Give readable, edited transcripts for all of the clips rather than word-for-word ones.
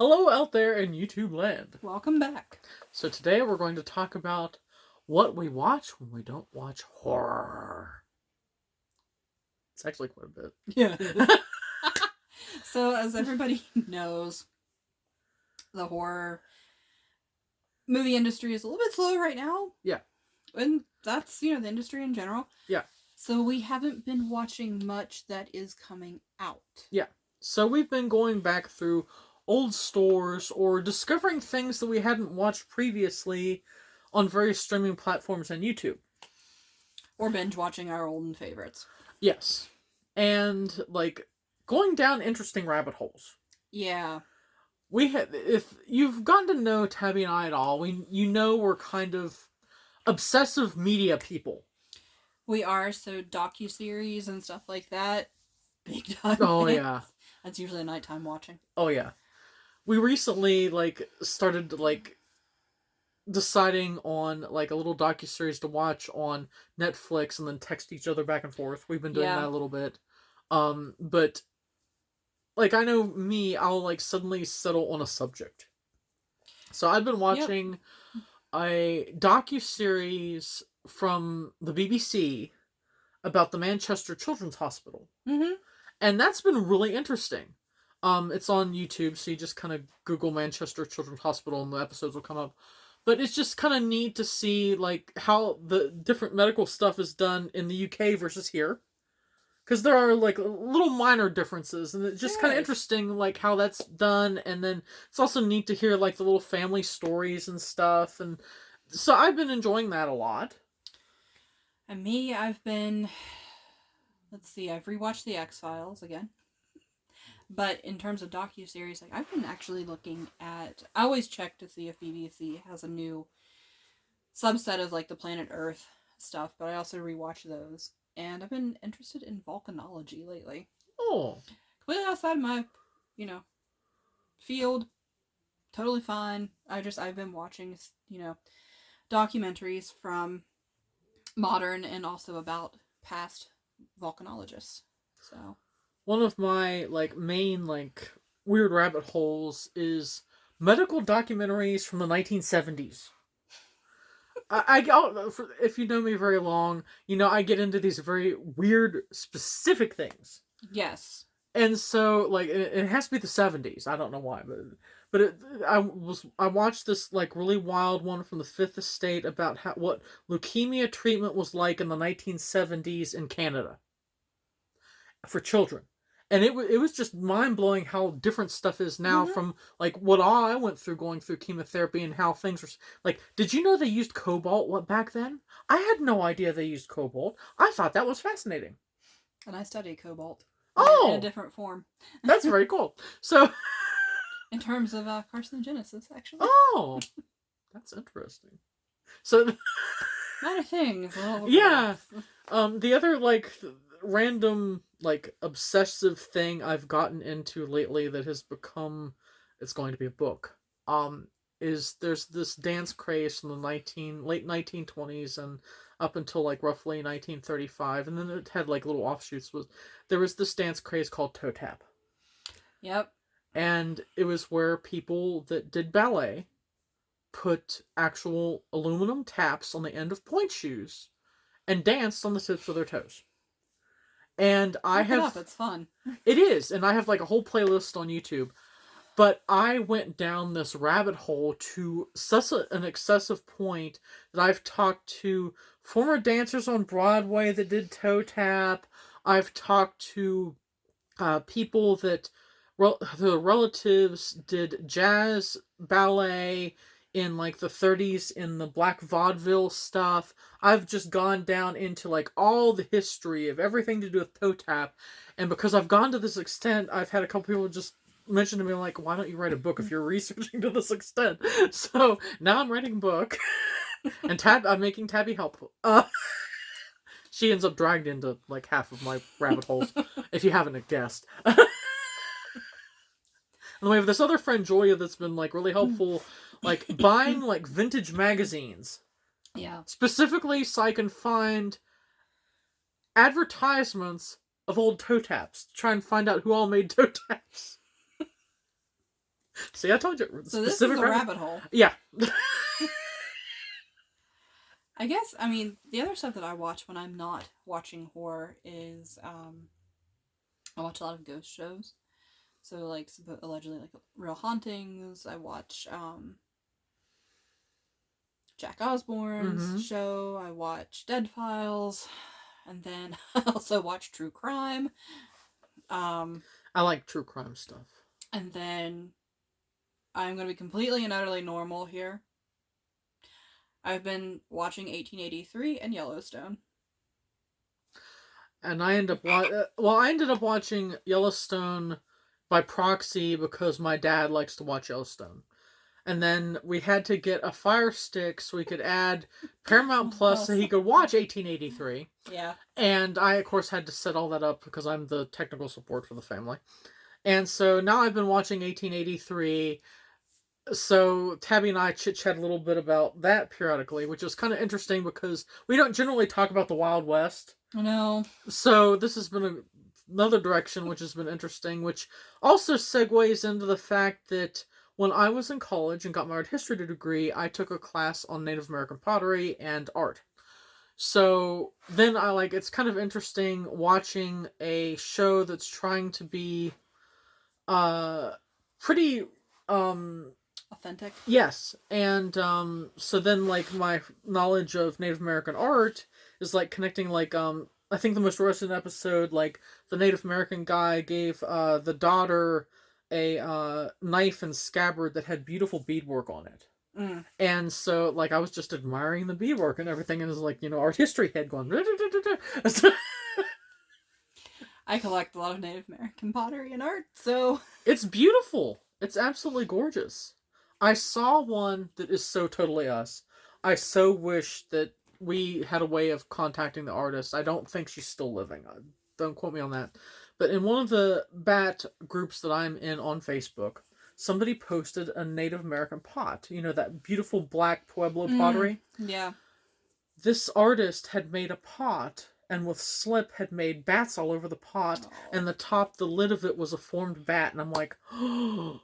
Hello out there in YouTube land. Welcome back. So today we're going to talk about what we watch when we don't watch horror. It's actually quite a bit. Yeah. So, as everybody knows, the horror movie industry is a little bit slow right now. Yeah. And that's, the industry in general. Yeah. So we haven't been watching much that is coming out. Yeah. So we've been going back through old stores or discovering things that we hadn't watched previously on various streaming platforms and YouTube. Or binge watching our old favorites. Yes. And, going down interesting rabbit holes. Yeah. If you've gotten to know Tabby and I at all, we're kind of obsessive media people. We are, so docuseries and stuff like that, big time. Oh, yeah. That's usually nighttime watching. Oh, yeah. We recently, started, deciding on, a little docuseries to watch on Netflix and then text each other back and forth. We've been doing that a little bit. But, I know me, I'll, suddenly settle on a subject. So I've been watching a docuseries from the BBC about the Manchester Children's Hospital. Mm-hmm. And that's been really interesting. It's on YouTube, so you just kind of Google Manchester Children's Hospital and the episodes will come up. But it's just kind of neat to see, how the different medical stuff is done in the UK versus here. Because there are, little minor differences, and it's just kind of interesting, how that's done. And then it's also neat to hear, the little family stories and stuff. And so I've been enjoying that a lot. And me, I've been... Let's see, I've rewatched The X-Files again. But in terms of docuseries, I've been actually looking at... I always check to see if BBC has a new subset of, the Planet Earth stuff, but I also rewatch those. And I've been interested in volcanology lately. Oh. Completely outside my, field. Totally fine. I've been watching, documentaries from modern and also about past volcanologists. So one of my main weird rabbit holes is medical documentaries from the 1970s. If you know me very long, I get into these very weird specific things. Yes. And so it has to be the 70s. I don't know why, but I watched this really wild one from the Fifth Estate about what leukemia treatment was like in the 1970s in Canada for children. And it was just mind-blowing how different stuff is now from what I went through going through chemotherapy and how things are did you know they used cobalt back then? I had no idea they used cobalt. I thought that was fascinating. And I studied cobalt. Oh! In a different form. That's very cool. So in terms of carcinogenesis, actually. Oh! That's interesting. So not a thing. Yeah. The other random obsessive thing I've gotten into lately that has become it's going to be a book is there's this dance craze from the late 1920s and up until roughly 1935, and then it had little offshoots. There was this dance craze called toe tap. Yep. And it was where people that did ballet put actual aluminum taps on the end of pointe shoes and danced on the tips of their toes. And it's fun. It is, and I have a whole playlist on YouTube. But I went down this rabbit hole to such an excessive point that I've talked to former dancers on Broadway that did toe tap. I've talked to people that the relatives did jazz ballet in the 30s in the black vaudeville stuff. I've just gone down into all the history of everything to do with toe tap, and because I've gone to this extent, I've had a couple people just mention to me why don't you write a book if you're researching to this extent? So now I'm writing a book, and I'm making Tabby help. She ends up dragged into half of my rabbit holes, if you haven't guessed. And we have this other friend, Joya, that's been really helpful, buying vintage magazines. Yeah. Specifically so I can find advertisements of old toe taps to try and find out who all made toe taps. See, I told you. So this is a rabbit hole. Yeah. I guess, I mean, the other stuff that I watch when I'm not watching horror is, I watch a lot of ghost shows. So, like, allegedly, like, Real Hauntings. I watch, Jack Osbourne's show. I watch Dead Files. And then I also watch True Crime. I like true crime stuff. And then I'm going to be completely and utterly normal here. I've been watching 1883 and Yellowstone. And I ended up watching Yellowstone by proxy because my dad likes to watch Yellowstone. And then we had to get a Fire Stick so we could add Paramount Plus so he could watch 1883. Yeah. And I, of course, had to set all that up because I'm the technical support for the family. And so now I've been watching 1883. So Tabby and I chit-chat a little bit about that periodically, which is kind of interesting because we don't generally talk about the Wild West. No. So this has been another direction which has been interesting, which also segues into the fact that when I was in college and got my art history degree, I took a class on Native American pottery and art. So then it's kind of interesting watching a show that's trying to be pretty authentic. Yes. And so then my knowledge of Native American art is connecting I think the most recent episode, the Native American guy gave the daughter a knife and scabbard that had beautiful beadwork on it. Mm. And so I was just admiring the beadwork and everything, and it was art history head going. I collect a lot of Native American pottery and art, so it's beautiful. It's absolutely gorgeous. I saw one that is so totally us. I so wish that we had a way of contacting the artist. I don't think she's still living. Don't quote me on that. But in one of the bat groups that I'm in on Facebook, somebody posted a Native American pot. You know, that beautiful black Pueblo pottery? Yeah. This artist had made a pot and with slip had made bats all over the pot, and the lid of it was a formed bat, and I'm like, oh.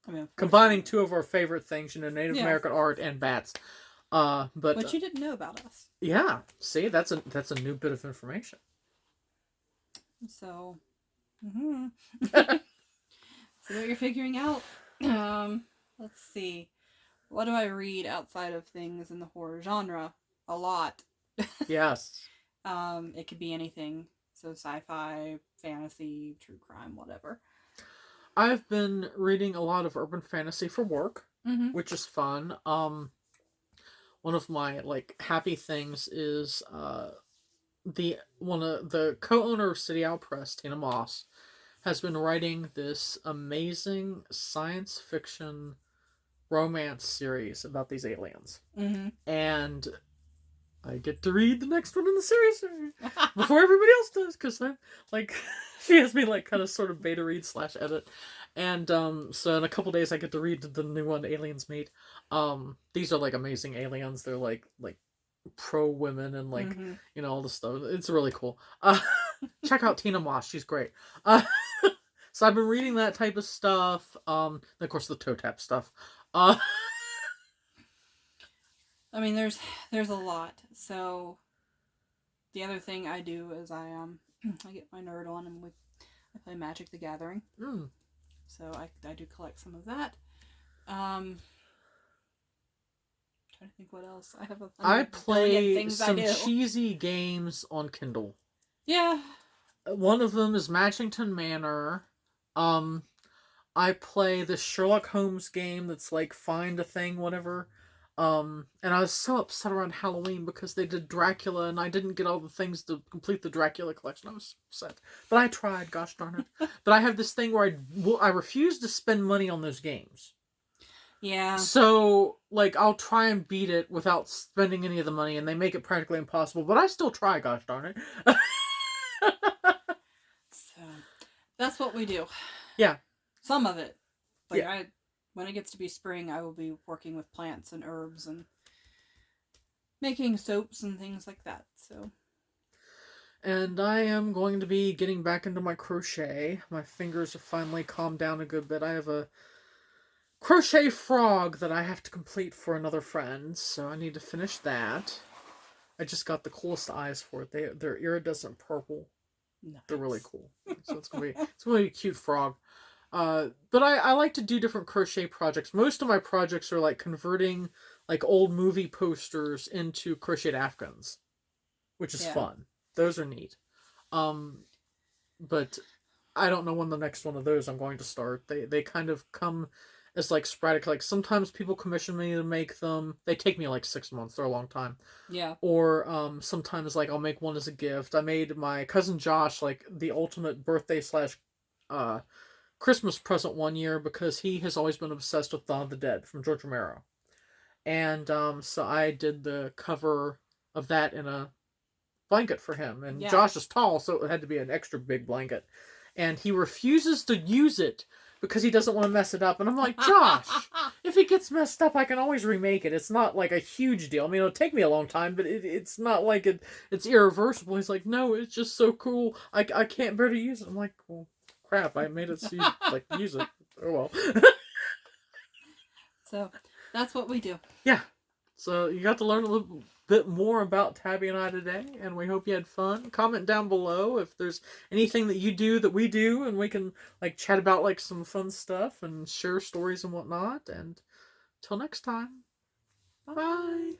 I mean, combining two of our favorite things, Native American art and bats. But you didn't know about us. Yeah, see, that's a new bit of information. So, so what you're figuring out. Let's see. What do I read outside of things in the horror genre? A lot. Yes. It could be anything. So sci-fi, fantasy, true crime, whatever. I've been reading a lot of urban fantasy for work, which is fun. One of my happy things is one of the co-owner of City Owl Press, Tina Moss, has been writing this amazing science fiction romance series about these aliens. And I get to read the next one in the series before everybody else does, because she has me kind of sort of beta read / edit. And so in a couple days I get to read the new one, Aliens Meet. These are amazing aliens. They're like pro women and all the stuff. It's really cool. Check out Tina Moss, she's great. So I've been reading that type of stuff. And of course the toe tap stuff. I mean, there's a lot. So the other thing I do is I get my nerd on and I play Magic the Gathering. So I do collect some of that. Trying to think what else I have. I play some cheesy games on Kindle. Yeah. One of them is Matchington Manor. I play the Sherlock Holmes game that's find a thing, whatever. And I was so upset around Halloween because they did Dracula and I didn't get all the things to complete the Dracula collection. I was upset. But I tried, gosh darn it. But I have this thing where I refuse to spend money on those games. Yeah. So, I'll try and beat it without spending any of the money, and they make it practically impossible, but I still try, gosh darn it. So, that's what we do. Yeah. Some of it. When it gets to be spring, I will be working with plants and herbs and making soaps and things like that. So, And I am going to be getting back into my crochet. My fingers have finally calmed down a good bit. I have a crochet frog that I have to complete for another friend, so I need to finish that. I just got the coolest eyes for it. They're iridescent purple. Nice. They're really cool. So it's gonna be a cute frog. But I like to do different crochet projects. Most of my projects are like converting like old movie posters into crocheted afghans, which is fun. Those are neat. Um, but I don't know when the next one of those I'm going to start. They kind of come as like sporadic. Like sometimes people commission me to make them. They take me like 6 months. They're a long time. Yeah. Or sometimes like I'll make one as a gift. I made my cousin Josh like the ultimate birthday slash uh Christmas present one year because he has always been obsessed with Dawn of the Dead from George Romero. And so I did the cover of that in a blanket for him. And Josh is tall, so it had to be an extra big blanket. And he refuses to use it because he doesn't want to mess it up. And I'm like, Josh, if it gets messed up, I can always remake it. It's not like a huge deal. I mean, it'll take me a long time, but it's not like it's irreversible. He's like, no, it's just so cool. I can't bear to use it. I'm like, well, crap, I made it so you like use it. Oh well. So that's what we do. Yeah. So you got to learn a little bit more about Tabby and I today, and we hope you had fun. Comment down below if there's anything that you do that we do, and we can like chat about like some fun stuff and share stories and whatnot. And till next time, bye.